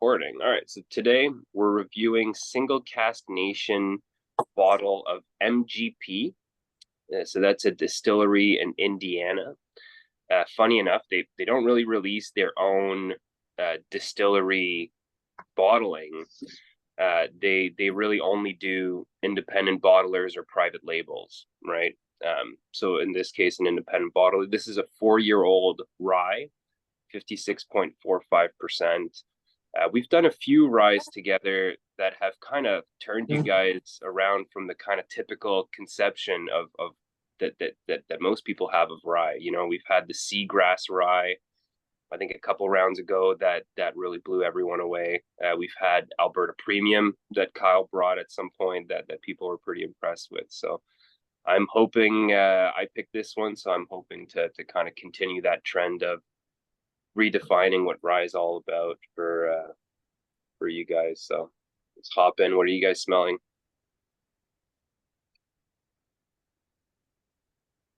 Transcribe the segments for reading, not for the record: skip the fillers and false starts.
recording. All right, so today we're reviewing Single Cask Nation bottle of MGP. So that's a distillery in Indiana. Funny enough, they don't really release their own distillery bottling. They really only do independent bottlers or private labels, right? So in this case, an independent bottle. This is a 4-year-old rye, 56.45%. We've done a few ryes together that have kind of turned you guys around from the kind of typical conception of that most people have of rye. You know, we've had the seagrass rye, I think a couple rounds ago that really blew everyone away. We've had Alberta Premium that Kyle brought at some point that people were pretty impressed with. So I'm hoping I picked this one. So I'm hoping to kind of continue that trend of redefining what rye is all about for you guys. So let's hop in. What are you guys smelling?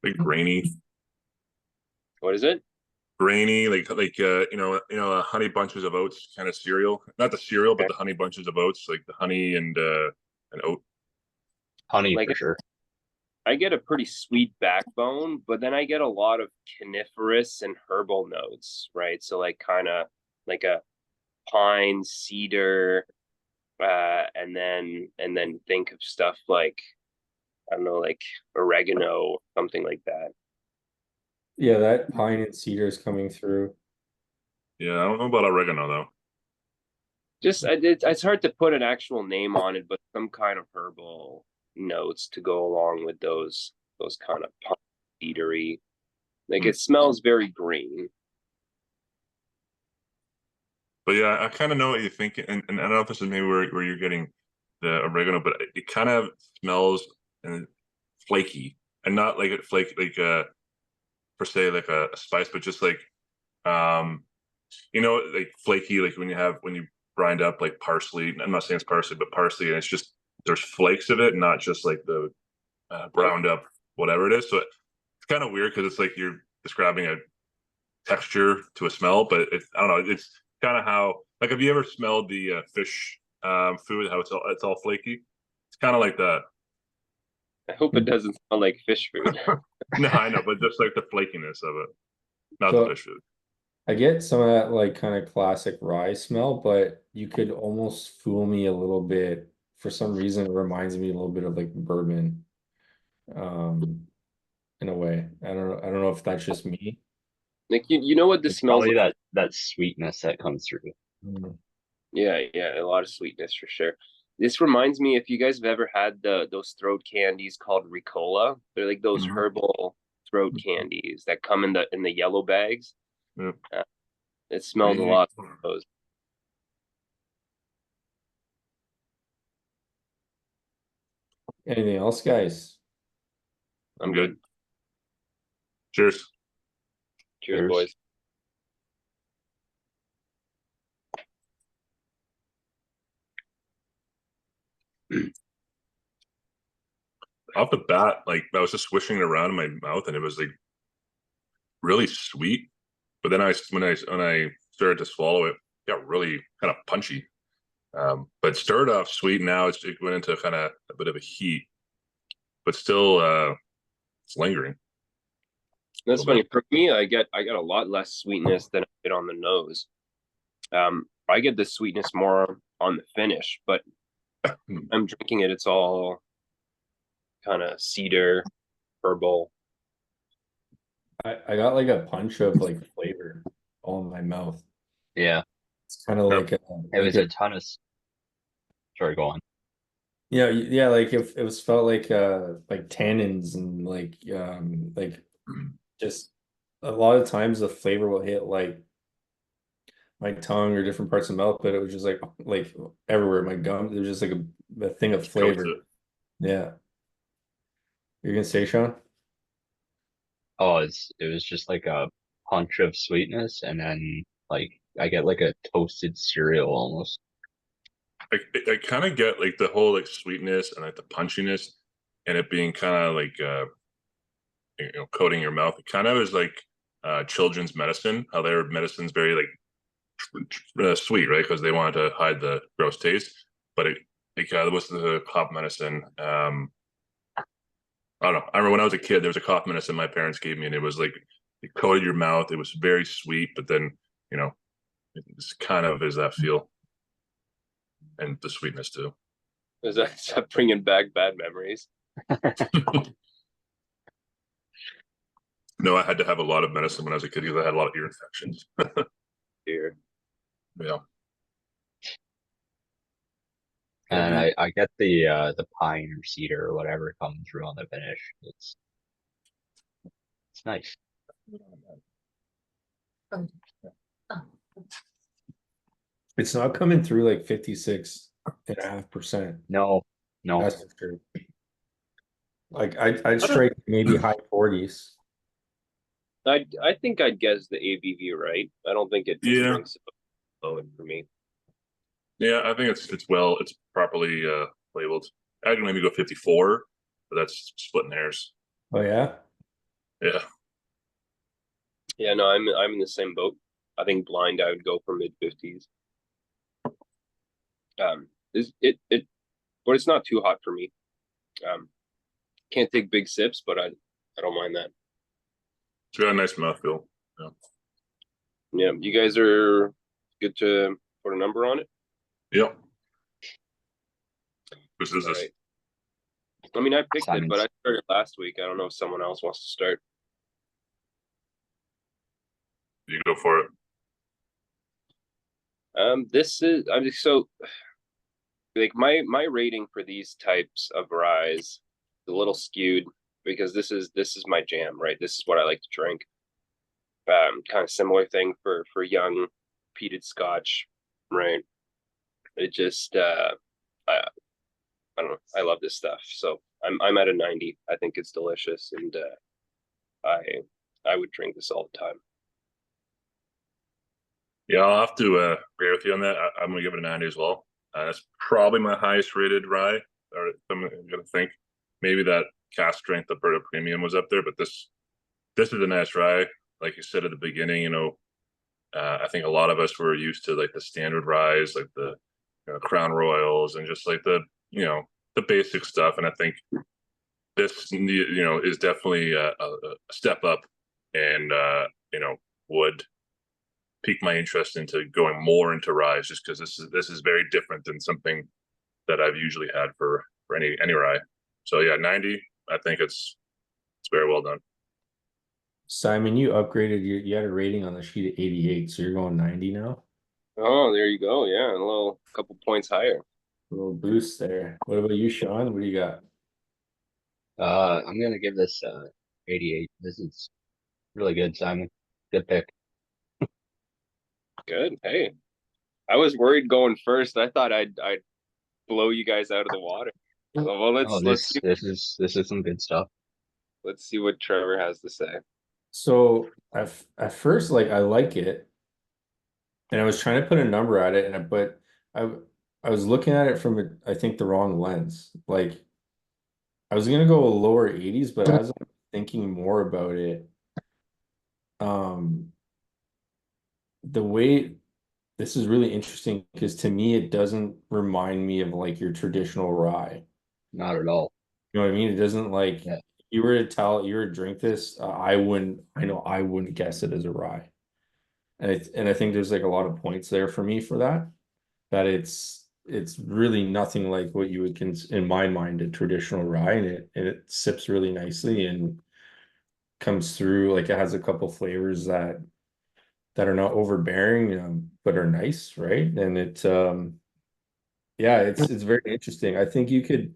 Like grainy, What is it? grainy, honey bunches of oats kind of cereal. Not the cereal, but Okay. the honey bunches of oats, like the honey and oat. Honey Like for sure. I get a pretty sweet backbone, but then I get a lot of coniferous and herbal notes, right? So like kind of like a pine, cedar, and then think of stuff like I don't know, like oregano, something like that. Yeah, that pine and cedar is coming through. Yeah, I don't know about oregano though. Just it's hard to put an actual name on it, but some kind of herbal notes to go along with those kind of pine, cedary. Like it smells very green. But yeah, I kind of know what you think, and I don't know if this is maybe where you're getting the oregano, but it kind of smells and flaky, and not like it flake like per se like a spice, but just like like flaky, like when you grind up like parsley. I'm not saying it's parsley, but parsley, and it's just there's flakes of it, not just like the ground up whatever it is. So it's kind of weird because it's like you're describing a texture to a smell, but I don't know. It's kind of how like have you ever smelled the fish food? How it's all flaky. It's kind of like that. I hope it doesn't smell like fish food. No, I know, but just like the flakiness of it, not the So fish food. I get some of that like kind of classic rye smell, but you could almost fool me a little bit. For some reason, it reminds me a little bit of like bourbon, um, in a way. I don't know if that's just me. Like you know what this It's smells probably like? that sweetness that comes through. Mm. Yeah, a lot of sweetness for sure. This reminds me if you guys have ever had those throat candies called Ricola. They're like those Mhm. herbal throat candies that come in the yellow bags. Yeah. It smells a lot of those. Anything else, guys? I'm good. Cheers. Cheers, Cheers. boys. Off the bat, like I was just swishing it around in my mouth, and it was like really sweet. But then when I started to swallow it, it got really kind of punchy. But started off sweet. Now it went into kind of a bit of a heat, but still it's lingering a That's little funny. bit. For me, I get a lot less sweetness than I get on the nose. I get the sweetness more on the finish, but I'm drinking it. It's all kind of cedar, herbal. I got like a punch of like flavor all in my mouth. Yeah. It's kind of Yep. like It was a ton of sorry, go on. yeah, like if it was felt like tannins and like just a lot of times the flavor will hit like my tongue or different parts of the mouth, but it was just like everywhere. My gums, it was just like a thing of Just coats flavor. it. Yeah. You're gonna say, Sean? Oh, it was just like a punch of sweetness, and then like I get like a toasted cereal almost. I kind of get like the whole like sweetness and like the punchiness, and it being kind of like coating your mouth. It kind of is like children's medicine. How their medicine's very like sweet, right? Because they wanted to hide the gross taste, but it was the cough medicine. I don't know. I remember when I was a kid, there was a cough medicine my parents gave me, and it was like it coated your mouth. It was very sweet, but then you know, it's kind of is that feel and the sweetness too. Is that bringing back bad memories? No, I had to have a lot of medicine when I was a kid because I had a lot of ear infections. Here. Yeah. And I get the pine or cedar or whatever coming through on the finish. It's nice. It's not coming through like 56.5%. No, no. That's for sure. Like I'd strike maybe high 40s. I think I'd guess the ABV right. I don't think it Yeah. drinks low for me. Yeah, I think it's properly labeled. I'd maybe go 54, but that's splitting hairs. Oh yeah. Yeah. Yeah, no, I'm in the same boat. I think blind I would go for mid-50s. Is it but it's not too hot for me. Can't take big sips, but I don't mind that. It's got a nice mouthfeel. Yeah. Yeah, you guys are good to put a number on it. Yep. This is All this. right. I mean, I picked it, but Simon's. I started last week. I don't know if someone else wants to start. You go for it. This is I'm just so like my rating for these types of ryes is a little skewed because this is my jam, right? This is what I like to drink. Kind of similar thing for young peated Scotch, right? It just I don't know. I love this stuff, so I'm at a 90. I think it's delicious, and I would drink this all the time. Yeah, I'll have to agree with you on that. I'm gonna give it a 90 as well. That's probably my highest rated rye, or I'm gonna think maybe that cask strength Alberta Premium was up there, but this is a nice rye. Like you said at the beginning, I think a lot of us were used to like the standard ryes, like the Crown Royals, and just like the basic stuff. And I think this is definitely a step up, and would pique my interest into going more into ryes, just because this is very different than something that I've usually had for any rye. So yeah, 90. I think it's very well done. Simon, you upgraded you had a rating on the sheet at 88, so you're going 90 now. Oh, there you go. Yeah, a little couple points higher. A little boost there. What about you, Sean? What do you got? I'm gonna give this 88. This is really good, Simon. Good pick. Good. Hey, I was worried going first. I thought I'd blow you guys out of the water. So, well, Oh, let's see, this is some good stuff. let's see what Trevor has to say. So at first, like I like it, and I was trying to put a number at it, but I was looking at it from I think the wrong lens. Like I was gonna go lower 80s, but as I'm thinking more about it, um, the way this is really interesting because to me it doesn't remind me of like your traditional rye. Not at all. You know what I mean? It doesn't like Yeah. you were to drink this, I know I wouldn't guess it as a rye. And I think there's like a lot of points there for me for that it's really nothing like what you would in my mind a traditional rye, and it sips really nicely and comes through like it has a couple flavors that are not overbearing, but are nice, right? And yeah, it's very interesting. I think you could,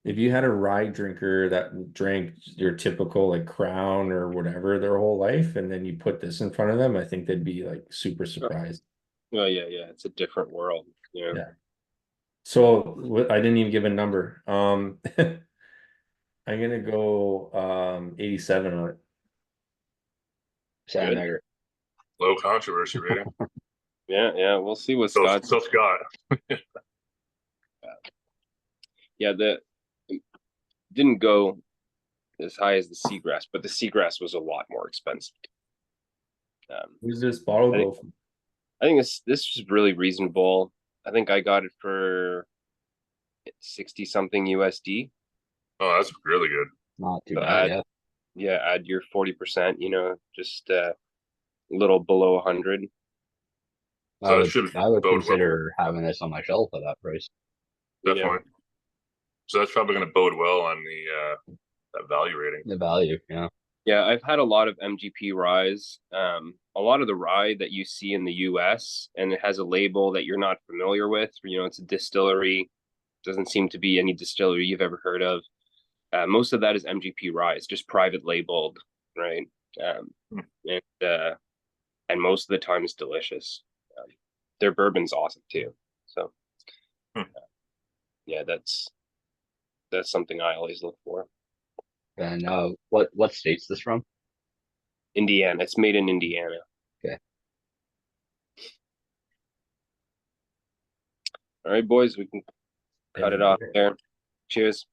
if you had a rye drinker that drank your typical like Crown or whatever their whole life, and then you put this in front of them, I think they'd be like super surprised. Oh yeah, it's a different world. Yeah. Yeah. So I didn't even give a number. I'm gonna go 87 on it. Sam Good. Egger. Low controversy rating. Yeah. We'll see what So Scott's. Scott. Yeah, the didn't go as high as the seagrass, but the seagrass was a lot more expensive. Who's this bottle I go think from? I think this was really reasonable. I think I got it for 60 something USD. Oh, that's really good. Not too So bad, yeah. add your 40%, just a little below 100. So it should I would bode well. consider having this on my shelf at that price. Definitely. So that's probably going to bode well on the that value rating. The value, yeah. Yeah, I've had a lot of MGP ryes. A lot of the rye that you see in the US and it has a label that you're not familiar with, it's a distillery, doesn't seem to be any distillery you've ever heard of. Most of that is MGP rye. It's just private labeled, right? And most of the time it's delicious. Their bourbon's awesome too. So, yeah, that's something I always look for. And what state's this from? Indiana. It's made in Indiana. Okay. All right, boys, we can cut it off there. Cheers.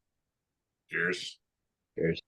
Cheers. Cheers.